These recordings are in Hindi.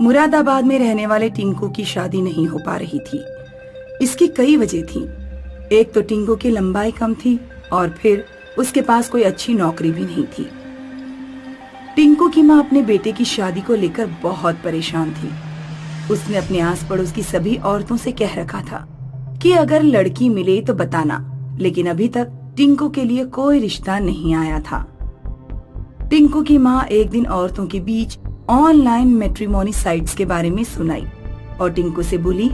मुरादाबाद में रहने वाले टिंकू की शादी नहीं हो पा रही थी। इसकी कई वजह थी। एक तो टिंकू की लंबाई कम थी और फिर उसके पास कोई अच्छी नौकरी भी नहीं थी। टिंकू की माँ अपने बेटे की शादी को लेकर बहुत परेशान थी। उसने अपने आस पड़ोस की सभी औरतों से कह रखा था कि अगर लड़की मिले तो बताना, लेकिन अभी तक टिंकू के लिए कोई रिश्ता नहीं आया था। टिंकू की माँ एक दिन औरतों के बीच ऑनलाइन मैट्रिमोनी साइट्स के बारे में सुनाई और टिंकू से बोली,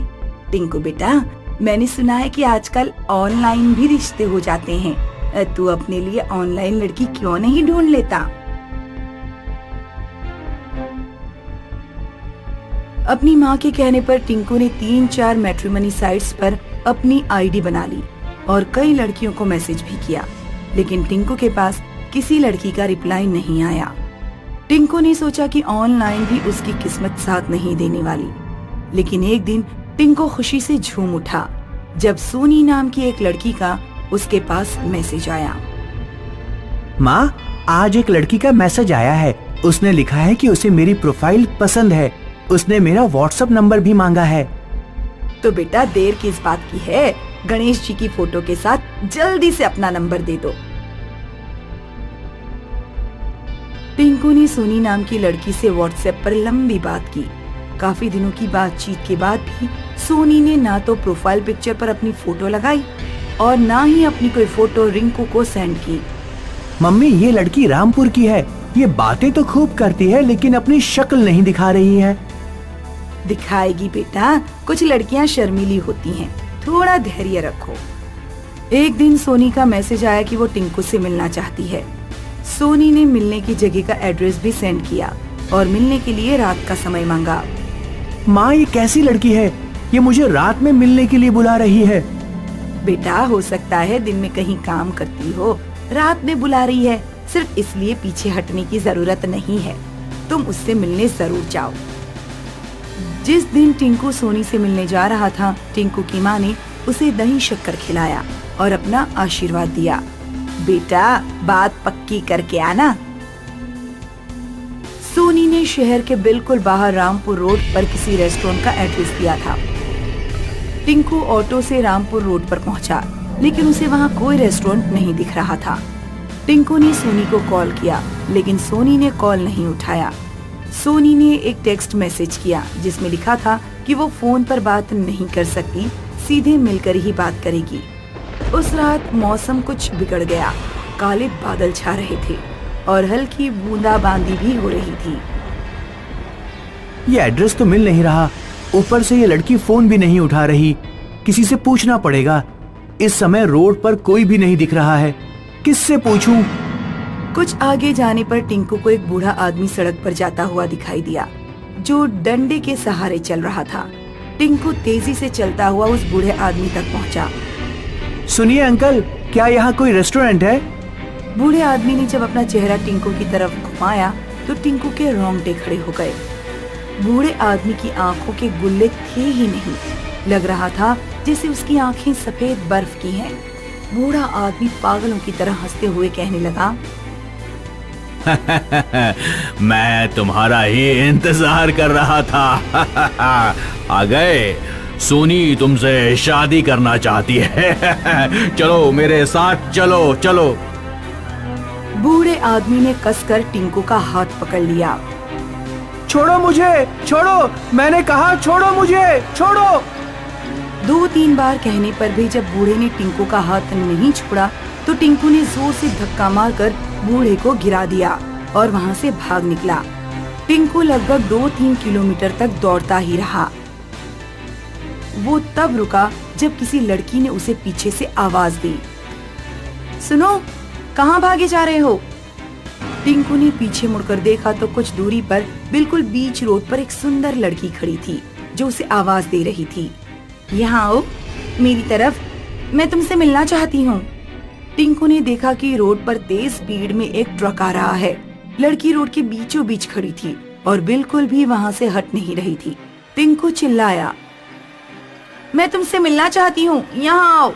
टिंकू बेटा, मैंने सुना है कि आजकल ऑनलाइन भी रिश्ते हो जाते हैं। तू अपने लिए ऑनलाइन लड़की क्यों नहीं ढूंढ लेता? अपनी माँ के कहने पर टिंकू ने 3-4 मैट्रिमोनी साइट्स पर अपनी आईडी बना ली और कई लड़कियों को मैसेज भी किया, लेकिन टिंकू के पास किसी लड़की का रिप्लाई नहीं आया। टिंकू ने सोचा कि ऑनलाइन भी उसकी किस्मत साथ नहीं देने वाली, लेकिन एक दिन टिंकू खुशी से झूम उठा जब सोनी नाम की एक लड़की का उसके पास मैसेज आया। माँ, आज एक लड़की का मैसेज आया है। उसने लिखा है कि उसे मेरी प्रोफाइल पसंद है। उसने मेरा व्हाट्सएप नंबर भी मांगा है। तो बेटा देर किस बात की है? गणेश जी की फोटो के साथ जल्दी से अपना नंबर दे दो। टिंकू ने सोनी नाम की लड़की से व्हाट्सएप पर लंबी बात की। काफी दिनों की बातचीत के बाद भी सोनी ने ना तो प्रोफाइल पिक्चर पर अपनी फोटो लगाई और ना ही अपनी कोई फोटो रिंकू को सेंड की। मम्मी, ये लड़की रामपुर की है। ये बातें तो खूब करती है, लेकिन अपनी शक्ल नहीं दिखा रही है। दिखाएगी बेटा, कुछ लड़कियां शर्मीली होती हैं, थोड़ा धैर्य रखो। एक दिन सोनी का मैसेज आया कि वो टिंकू से मिलना चाहती है। सोनी ने मिलने की जगह का एड्रेस भी सेंड किया और मिलने के लिए रात का समय मांगा। माँ, ये कैसी लड़की है? ये मुझे रात में मिलने के लिए बुला रही है। बेटा, हो सकता है दिन में कहीं काम करती हो, रात में बुला रही है। सिर्फ इसलिए पीछे हटने की जरूरत नहीं है। तुम उससे मिलने जरूर जाओ। जिस दिन टिंकू सोनी से मिलने जा रहा था, टिंकू की माँ ने उसे दही शक्कर खिलाया और अपना आशीर्वाद दिया। बेटा, बात पक्की करके आना। सोनी ने शहर के बिल्कुल बाहर रामपुर रोड पर किसी रेस्टोरेंट का एड्रेस दिया था। टिंकू ऑटो से रामपुर रोड पर पहुंचा, लेकिन उसे वहां कोई रेस्टोरेंट नहीं दिख रहा था। टिंकू ने सोनी को कॉल किया, लेकिन सोनी ने कॉल नहीं उठाया। सोनी ने एक टेक्स्ट मैसेज किया जिसमें लिखा था कि वो फोन पर बात नहीं कर सकती, सीधे मिलकर ही बात करेगी। उस रात मौसम कुछ बिगड़ गया। काले बादल छा रहे थे और हल्की बूंदाबांदी भी हो रही थी। ये एड्रेस तो मिल नहीं रहा, ऊपर से ये लड़की फोन भी नहीं उठा रही। किसी से पूछना पड़ेगा। इस समय रोड पर कोई भी नहीं दिख रहा है। किससे पूछूं? कुछ आगे जाने पर टिंकू को एक बूढ़ा आदमी सड़क पर जाता हुआ दिखाई दिया, जो डंडे के सहारे चल रहा था। टिंकू तेजी से चलता हुआ उस बूढ़े आदमी तक पहुंचा। सुनिए अंकल, क्या यहाँ कोई रेस्टोरेंट है? बूढ़े आदमी ने जब अपना चेहरा टिंकू की तरफ घुमाया तो टिंकू के रोंगटे खड़े हो गए। बूढ़े आदमी की आंखों के गुल्ले थे ही नहीं। लग रहा था जैसे उसकी आंखें सफेद बर्फ की हैं। बूढ़ा आदमी पागलों की तरह हंसते हुए कहने लगा, मैं तुम्हारा ही इंतजार कर रहा था। आ गए। सोनी तुमसे शादी करना चाहती है। चलो मेरे साथ, चलो चलो। बूढ़े आदमी ने कसकर टिंकू का हाथ पकड़ लिया। छोड़ो मुझे, छोड़ो, मैंने कहा छोड़ो मुझे, छोड़ो। 2-3 बार कहने पर भी जब बूढ़े ने टिंकू का हाथ नहीं छोड़ा तो टिंकू ने जोर से धक्का मारकर बूढ़े को गिरा दिया और वहाँ से भाग निकला। टिंकू लगभग 2-3 किलोमीटर तक दौड़ता ही रहा। वो तब रुका जब किसी लड़की ने उसे पीछे से आवाज दी, सुनो, कहाँ भागे जा रहे हो? टिंकू ने पीछे मुड़कर देखा तो कुछ दूरी पर बिल्कुल बीच रोड पर एक सुंदर लड़की खड़ी थी जो उसे आवाज दे रही थी, यहाँ आओ मेरी तरफ, मैं तुमसे मिलना चाहती हूँ। टिंकू ने देखा कि रोड पर तेज स्पीड में एक ट्रक आ रहा है। लड़की रोड के बीचों बीच खड़ी थी और बिल्कुल भी वहाँ से हट नहीं रही थी। टिंकू चिल्लाया, मैं तुमसे मिलना चाहती हूँ, यहाँ आओ।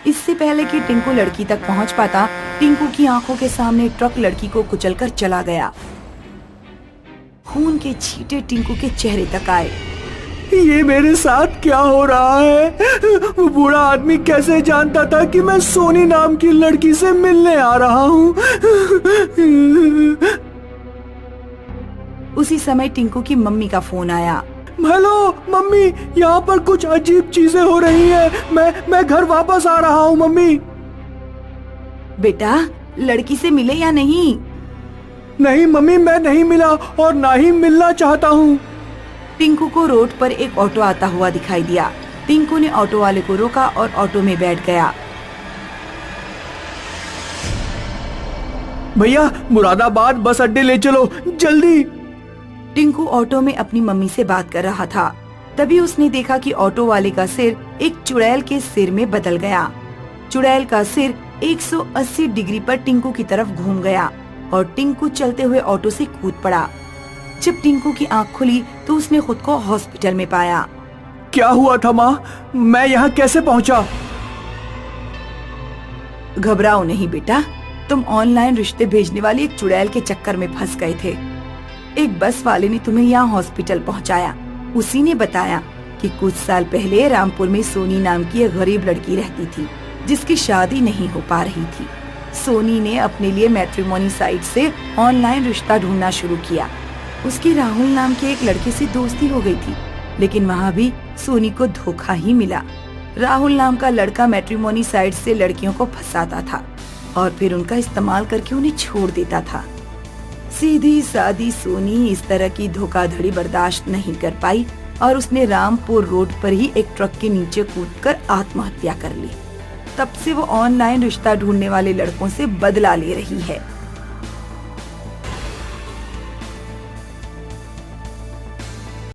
इससे पहले कि टिंकू लड़की तक पहुँच पाता, टिंकू की आंखों के सामने ट्रक लड़की को कुचलकर चला गया। खून के छींटे टिंकू के चेहरे तक आए। ये मेरे साथ क्या हो रहा है? वो बूढ़ा आदमी कैसे जानता था कि मैं सोनी नाम की लड़की से मिलने आ रहा हूँ? उसी समय टिंकू की मम्मी का फोन आया। हेलो मम्मी, यहाँ पर कुछ अजीब चीजें हो रही हैं। मैं घर वापस आ रहा हूँ मम्मी। बेटा, लड़की से मिले या नहीं? नहीं मम्मी, मैं नहीं मिला और ना ही मिलना चाहता हूँ। टिंकू को रोड पर एक ऑटो आता हुआ दिखाई दिया। टिंकू ने ऑटो वाले को रोका और ऑटो में बैठ गया। भैया, मुरादाबाद बस अड्डे ले चलो जल्दी। टिंकू ऑटो में अपनी मम्मी से बात कर रहा था। तभी उसने देखा कि ऑटो वाले का सिर एक चुड़ैल के सिर में बदल गया। चुड़ैल का सिर 180 डिग्री पर टिंकू की तरफ घूम गया और टिंकू चलते हुए ऑटो से कूद पड़ा। जब टिंकू की आंख खुली तो उसने खुद को हॉस्पिटल में पाया। क्या हुआ था माँ? मैं यहाँ कैसे पहुँचा? घबराओ नहीं बेटा, तुम ऑनलाइन रिश्ते भेजने वाली एक चुड़ैल के चक्कर में फंस गए थे। एक बस वाले ने तुम्हें यहाँ हॉस्पिटल पहुँचाया। उसी ने बताया कि कुछ साल पहले रामपुर में सोनी नाम की एक गरीब लड़की रहती थी जिसकी शादी नहीं हो पा रही थी। सोनी ने अपने लिए मैट्रिमोनी साइट से ऑनलाइन रिश्ता ढूंढना शुरू किया। उसकी राहुल नाम के एक लड़के से दोस्ती हो गई थी, लेकिन वहाँ भी सोनी को धोखा ही मिला। राहुल नाम का लड़का मैट्रिमोनी साइट से लड़कियों को फंसाता था और फिर उनका इस्तेमाल करके उन्हें छोड़ देता था। सीधी सादी सोनी इस तरह की धोखाधड़ी बर्दाश्त नहीं कर पाई और उसने रामपुर रोड पर ही एक ट्रक के नीचे कूदकर आत्महत्या कर ली। तब से वो ऑनलाइन रिश्ता ढूंढने वाले लड़कों से बदला ले रही है।